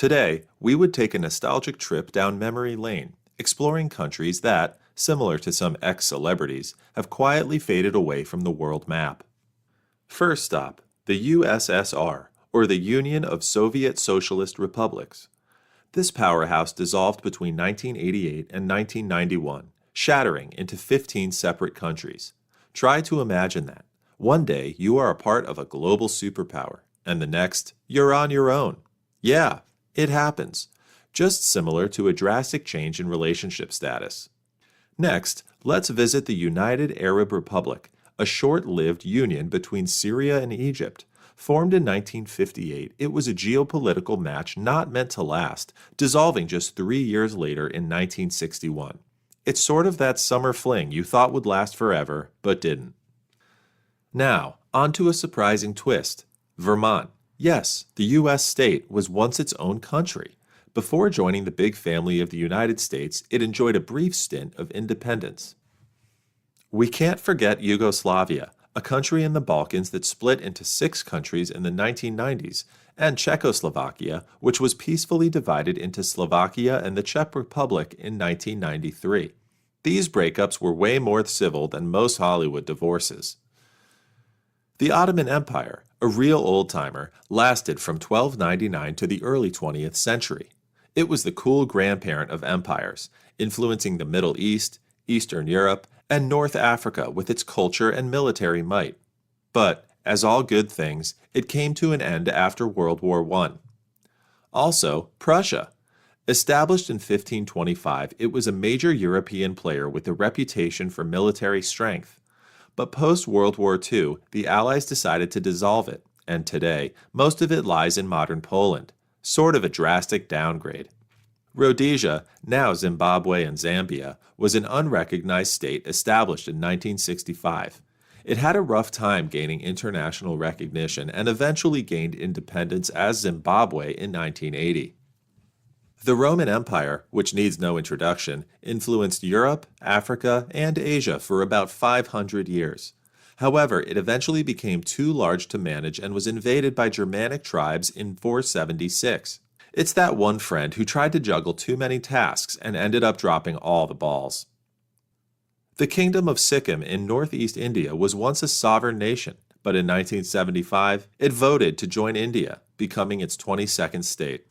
Today, we would take a nostalgic trip down memory lane, exploring countries that, similar to some ex-celebrities, have quietly faded away from the world map. First stop, the USSR, or the Union of Soviet Socialist Republics. This powerhouse dissolved between 1988 and 1991, shattering into 15 separate countries. Try to imagine that. One day, you are a part of a global superpower, and the next, you're on your own. Yeah, it happens. Just similar to a drastic change in relationship status. Next, let's visit the United Arab Republic, a short-lived union between Syria and Egypt. Formed in 1958, it was a geopolitical match not meant to last, dissolving just 3 years later in 1961. It's sort of that summer fling you thought would last forever, but didn't. Now, on to a surprising twist. Vermont. Yes, the U.S. state was once its own country. Before joining the big family of the United States, it enjoyed a brief stint of independence. We can't forget Yugoslavia, a country in the Balkans that split into 6 countries in the 1990s, and Czechoslovakia, which was peacefully divided into Slovakia and the Czech Republic in 1993. These breakups were way more civil than most Hollywood divorces. The Ottoman Empire, a real old-timer, lasted from 1299 to the early 20th century. It was the cool grandparent of empires, influencing the Middle East, Eastern Europe, and North Africa with its culture and military might. But, as all good things, it came to an end after World War I. Also, Prussia. Established in 1525, it was a major European player with a reputation for military strength. But post-World War II, the Allies decided to dissolve it, and today, most of it lies in modern Poland. Sort of a drastic downgrade. Rhodesia, now Zimbabwe and Zambia, was an unrecognized state established in 1965. It had a rough time gaining international recognition and eventually gained independence as Zimbabwe in 1980. The Roman Empire, which needs no introduction, influenced Europe, Africa, and Asia for about 500 years. However, it eventually became too large to manage and was invaded by Germanic tribes in 476. It's that one friend who tried to juggle too many tasks and ended up dropping all the balls. The Kingdom of Sikkim in northeast India was once a sovereign nation, but in 1975, it voted to join India, becoming its 22nd state.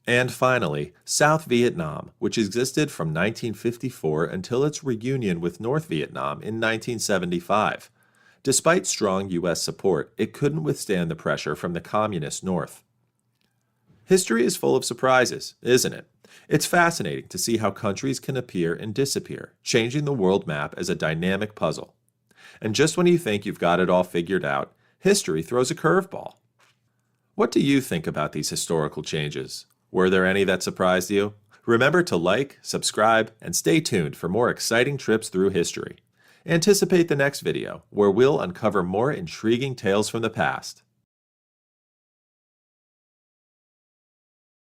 And finally, South Vietnam, which existed from 1954 until its reunion with North Vietnam in 1975. Despite strong U.S. support, it couldn't withstand the pressure from the communist North. History is full of surprises, isn't it? It's fascinating to see how countries can appear and disappear, changing the world map as a dynamic puzzle. And just when you think you've got it all figured out, history throws a curveball. What do you think about these historical changes? Were there any that surprised you? Remember to like, subscribe, and stay tuned for more exciting trips through history. Anticipate the next video, where we'll uncover more intriguing tales from the past.